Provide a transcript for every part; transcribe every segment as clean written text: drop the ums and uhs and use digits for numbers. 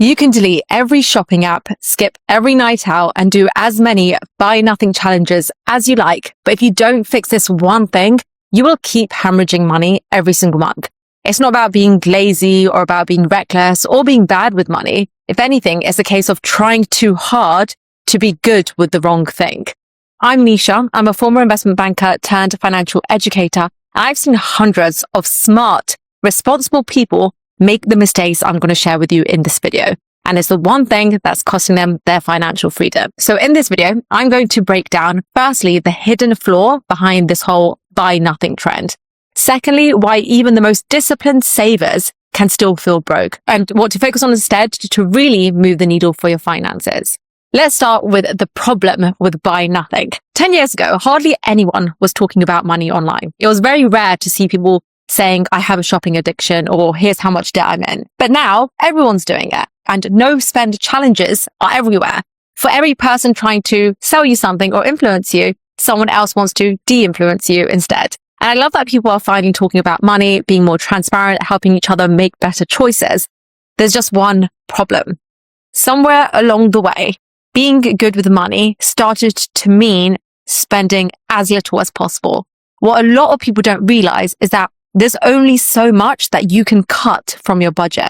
You can delete every shopping app, skip every night out, and do as many buy nothing challenges as you like. But if you don't fix this one thing, you will keep hemorrhaging money every single month. It's not about being lazy or about being reckless or being bad with money. If anything, it's a case of trying too hard to be good with the wrong thing. I'm Nischa. I'm a former investment banker turned financial educator. I've seen hundreds of smart, responsible people make the mistakes I'm going to share with you in this video. And it's the one thing that's costing them their financial freedom. So in this video, I'm going to break down, firstly, the hidden flaw behind this whole buy nothing trend. Secondly, why even the most disciplined savers can still feel broke, and what to focus on instead to really move the needle for your finances. Let's start with the problem with buy nothing. 10 years ago, hardly anyone was talking about money online. It was very rare to see people saying, I have a shopping addiction, or here's how much debt I'm in. But now everyone's doing it, and no spend challenges are everywhere. For every person trying to sell you something or influence you, someone else wants to de-influence you instead. And I love that people are finally talking about money, being more transparent, helping each other make better choices. There's just one problem. Somewhere along the way, being good with money started to mean spending as little as possible. What a lot of people don't realize is that there's only so much that you can cut from your budget.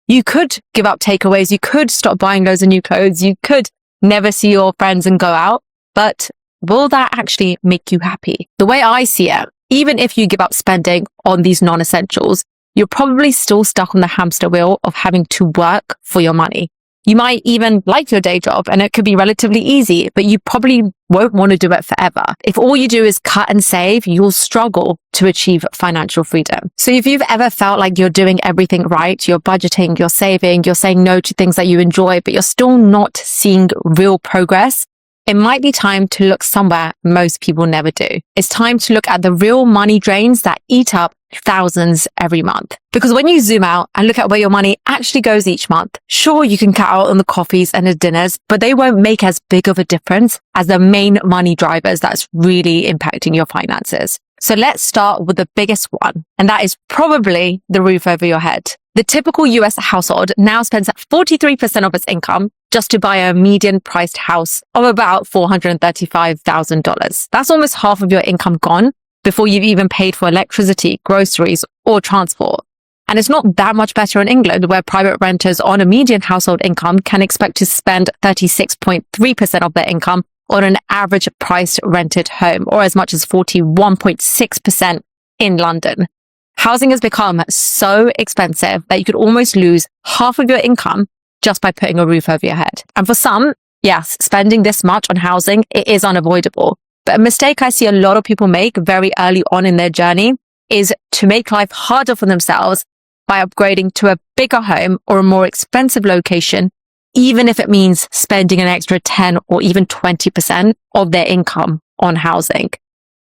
You could give up takeaways. You could stop buying loads of new clothes. You could never see your friends and go out. But will that actually make you happy? The way I see it, even if you give up spending on these non-essentials, you're probably still stuck on the hamster wheel of having to work for your money. You might even like your day job and it could be relatively easy, but you probably won't want to do it forever. If all you do is cut and save, you'll struggle to achieve financial freedom. So if you've ever felt like you're doing everything right, you're budgeting, you're saving, you're saying no to things that you enjoy, but you're still not seeing real progress, it might be time to look somewhere most people never do. It's time to look at the real money drains that eat up thousands every month. Because when you zoom out and look at where your money actually goes each month, sure, you can cut out on the coffees and the dinners, but they won't make as big of a difference as the main money drivers that's really impacting your finances. So let's start with the biggest one, and that is probably the roof over your head. The typical US household now spends 43% of its income just to buy a median priced house of about $435,000. That's almost half of your income gone before you've even paid for electricity, groceries, or transport. And it's not that much better in England, where private renters on a median household income can expect to spend 36.3% of their income on an average priced rented home, or as much as 41.6% in London. Housing has become so expensive that you could almost lose half of your income just by putting a roof over your head. And for some, yes, spending this much on housing, it is unavoidable. But a mistake I see a lot of people make very early on in their journey is to make life harder for themselves by upgrading to a bigger home or a more expensive location, even if it means spending an extra 10 or even 20% of their income on housing.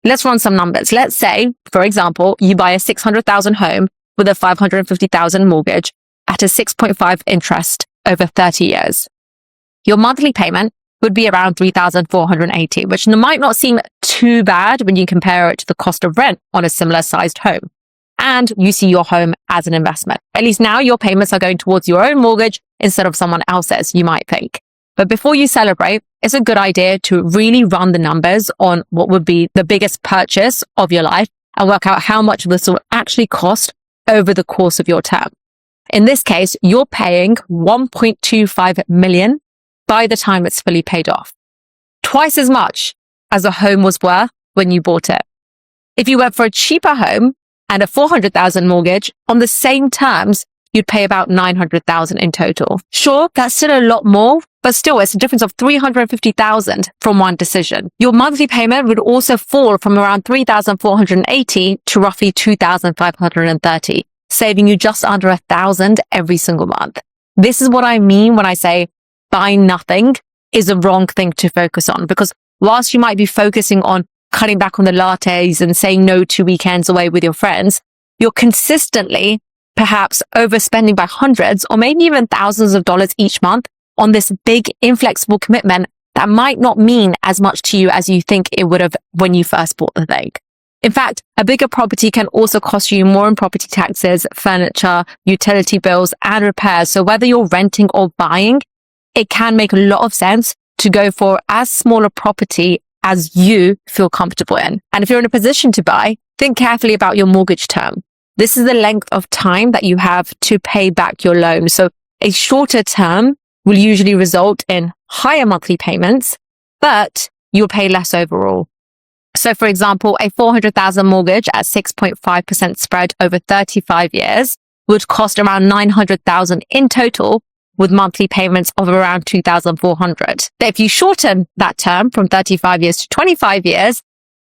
Let's run some numbers. Let's say, for example, you buy a $600,000 home with a $550,000 mortgage at a 6.5 interest over 30 years. Your monthly payment would be around $3,480, which might not seem too bad when you compare it to the cost of rent on a similar sized home. And you see your home as an investment. At least now your payments are going towards your own mortgage instead of someone else's, you might think. But before you celebrate, it's a good idea to really run the numbers on what would be the biggest purchase of your life and work out how much this will actually cost over the course of your term. In this case, you're paying $1.25 million by the time it's fully paid off. Twice as much as a home was worth when you bought it. If you went for a cheaper home and a $400,000 mortgage on the same terms, you'd pay about $900,000 in total. Sure, that's still a lot more, but still it's a difference of $350,000 from one decision. Your monthly payment would also fall from around $3,480 to roughly $2,530, saving you just under $1,000 every single month. This is what I mean when I say buy nothing is the wrong thing to focus on, because whilst you might be focusing on cutting back on the lattes and saying no to weekends away with your friends, you're consistently perhaps overspending by hundreds or maybe even thousands of dollars each month on this big inflexible commitment that might not mean as much to you as you think it would have when you first bought the thing. In fact, a bigger property can also cost you more in property taxes, furniture, utility bills, and repairs. So whether you're renting or buying, it can make a lot of sense to go for as small a property as you feel comfortable in. And if you're in a position to buy, think carefully about your mortgage term. This is the length of time that you have to pay back your loan. So a shorter term will usually result in higher monthly payments, but you'll pay less overall. So for example, a 400,000 mortgage at 6.5% spread over 35 years would cost around 900,000 in total, with monthly payments of around 2,400. If you shorten that term from 35 years to 25 years,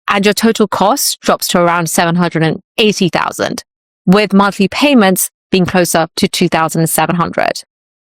and your total cost drops to around 780,000, with monthly payments being closer to 2,700.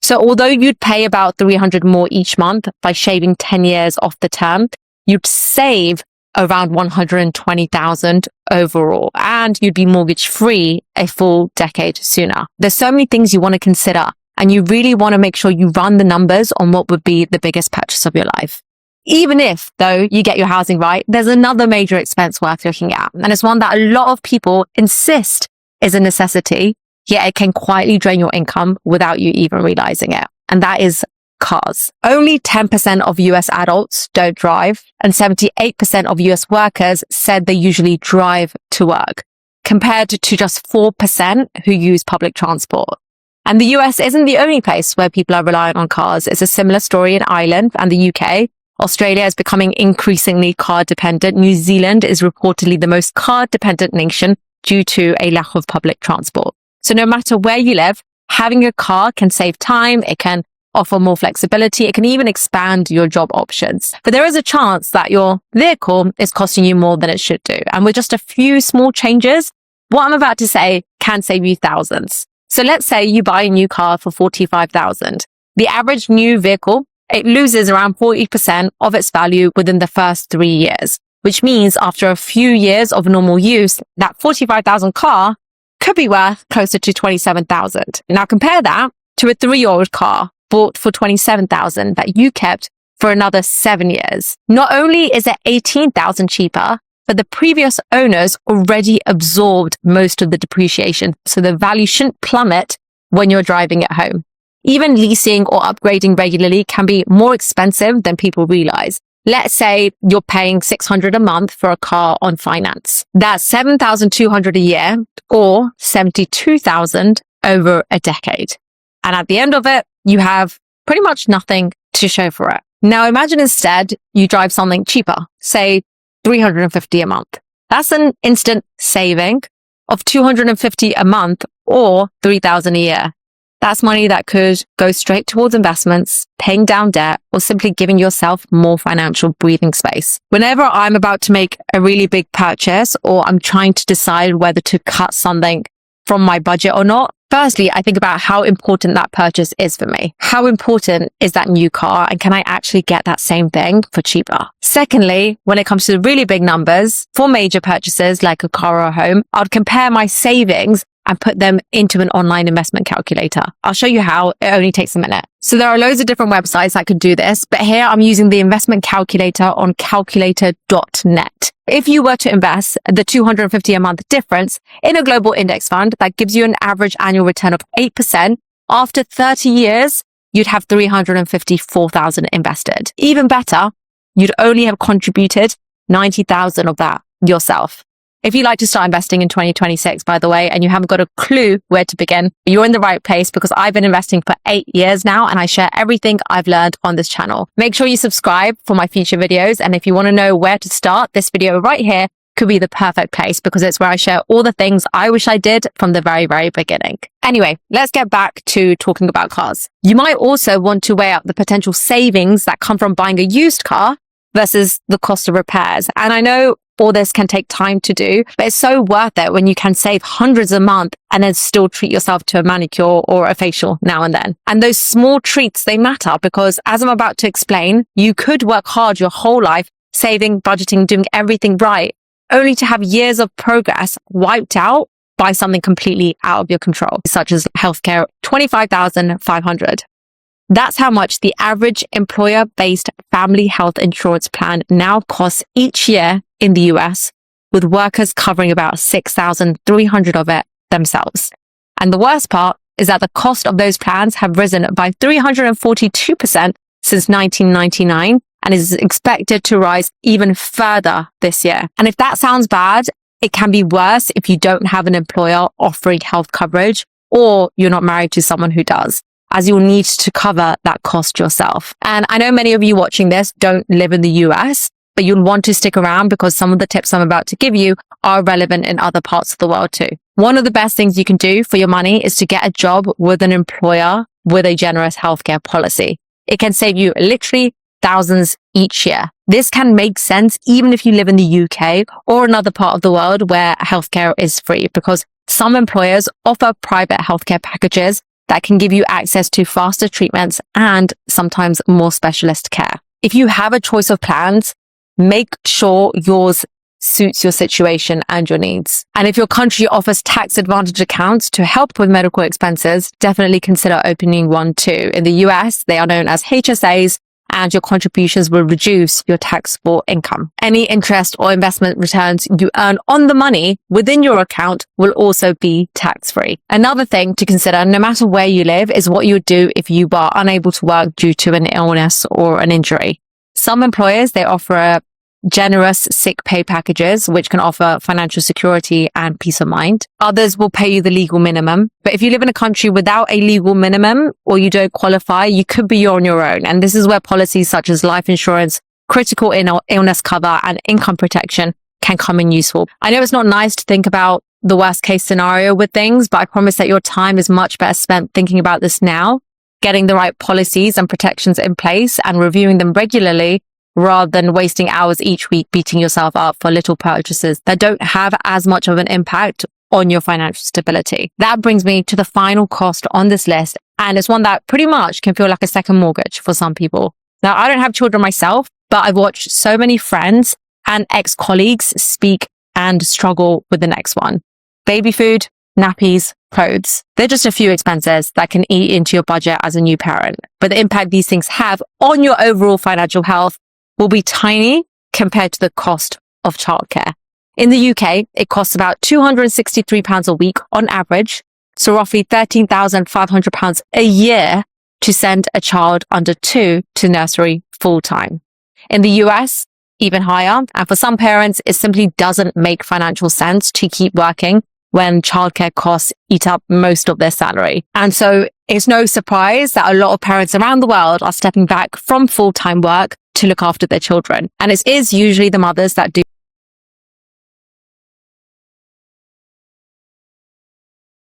So although you'd pay about 300 more each month by shaving 10 years off the term, you'd save around 120,000 overall, and you'd be mortgage free a full decade sooner. There's so many things you want to consider, and you really want to make sure you run the numbers on what would be the biggest purchase of your life. Even if, though, you get your housing right, there's another major expense worth looking at. And it's one that a lot of people insist is a necessity, yet it can quietly drain your income without you even realizing it. And that is cars. Only 10% of US adults don't drive, and 78% of US workers said they usually drive to work, compared to just 4% who use public transport. And the US isn't the only place where people are reliant on cars. It's a similar story in Ireland and the UK. Australia is becoming increasingly car dependent. New Zealand is reportedly the most car dependent nation due to a lack of public transport. So no matter where you live, having a car can save time. It can offer more flexibility. It can even expand your job options. But there is a chance that your vehicle is costing you more than it should do. And with just a few small changes, what I'm about to say can save you thousands. So let's say you buy a new car for 45,000. The average new vehicle, it loses around 40% of its value within the first 3 years, which means after a few years of normal use, that 45,000 car could be worth closer to 27,000. Now compare that to a 3-year-old car bought for 27,000 that you kept for another 7 years. Not only is it 18,000 cheaper, but the previous owners already absorbed most of the depreciation, so the value shouldn't plummet when you're driving it home. Even leasing or upgrading regularly can be more expensive than people realize. Let's say you're paying $600 a month for a car on finance. That's $7,200 a year, or $72,000 over a decade. And at the end of it, you have pretty much nothing to show for it. Now imagine instead you drive something cheaper, say $350 a month. That's an instant saving of $250 a month, or $3,000 a year. That's money that could go straight towards investments, paying down debt, or simply giving yourself more financial breathing space. Whenever I'm about to make a really big purchase, or I'm trying to decide whether to cut something from my budget or not, firstly, I think about how important that purchase is for me. How important is that new car, and can I actually get that same thing for cheaper? Secondly, when it comes to the really big numbers, for major purchases like a car or a home, I'd compare my savings and put them into an online investment calculator. I'll show you how. It only takes a minute. So there are loads of different websites that could do this, but here I'm using the investment calculator on calculator.net. If you were to invest the $250 a month difference in a global index fund that gives you an average annual return of 8%, after 30 years, you'd have $354,000 invested. Even better, you'd only have contributed 90,000 of that yourself. If you'd like to start investing in 2026, by the way, and you haven't got a clue where to begin, you're in the right place, because I've been investing for 8 years now and I share everything I've learned on this channel. Make sure you subscribe for my future videos. And if you want to know where to start, this video right here could be the perfect place, because it's where I share all the things I wish I did from the very, very beginning. Anyway, let's get back to talking about cars. You might also want to weigh up the potential savings that come from buying a used car versus the cost of repairs. And I know all this can take time to do, but it's so worth it when you can save hundreds a month and then still treat yourself to a manicure or a facial now and then. And those small treats, they matter, because as I'm about to explain, you could work hard your whole life, saving, budgeting, doing everything right, only to have years of progress wiped out by something completely out of your control, such as healthcare, $25,500. That's how much the average employer-based family health insurance plan now costs each year in the US, with workers covering about 6,300 of it themselves. And the worst part is that the cost of those plans have risen by 342% since 1999 and is expected to rise even further this year. And if that sounds bad, it can be worse if you don't have an employer offering health coverage or you're not married to someone who does, as you'll need to cover that cost yourself. And I know many of you watching this don't live in the US, but you'll want to stick around because some of the tips I'm about to give you are relevant in other parts of the world too. One of the best things you can do for your money is to get a job with an employer with a generous healthcare policy. It can save you literally thousands each year. This can make sense even if you live in the UK or another part of the world where healthcare is free, because some employers offer private healthcare packages that can give you access to faster treatments and sometimes more specialist care. If you have a choice of plans, make sure yours suits your situation and your needs. And if your country offers tax advantage accounts to help with medical expenses, definitely consider opening one too. In the US, they are known as HSAs, and your contributions will reduce your taxable income. Any interest or investment returns you earn on the money within your account will also be tax-free. Another thing to consider, no matter where you live, is what you would do if you were unable to work due to an illness or an injury. Some employers, they offer generous sick pay packages, which can offer financial security and peace of mind. Others will pay you the legal minimum. But if you live in a country without a legal minimum or you don't qualify, you could be on your own. And this is where policies such as life insurance, critical illness cover, and income protection can come in useful. I know it's not nice to think about the worst case scenario with things, but I promise that your time is much better spent thinking about this now, getting the right policies and protections in place and reviewing them regularly, rather than wasting hours each week beating yourself up for little purchases that don't have as much of an impact on your financial stability. That brings me to the final cost on this list, and it's one that pretty much can feel like a second mortgage for some people. Now, I don't have children myself, but I've watched so many friends and ex-colleagues speak and struggle with the next one. Baby food, nappies, clothes. They're just a few expenses that can eat into your budget as a new parent, but the impact these things have on your overall financial health will be tiny compared to the cost of childcare. In the UK, it costs about £263 a week on average, so roughly £13,500 a year to send a child under 2 to nursery full-time. In the US, even higher, and for some parents, it simply doesn't make financial sense to keep working when childcare costs eat up most of their salary. And so it's no surprise that a lot of parents around the world are stepping back from full-time work to look after their children. And it is usually the mothers that do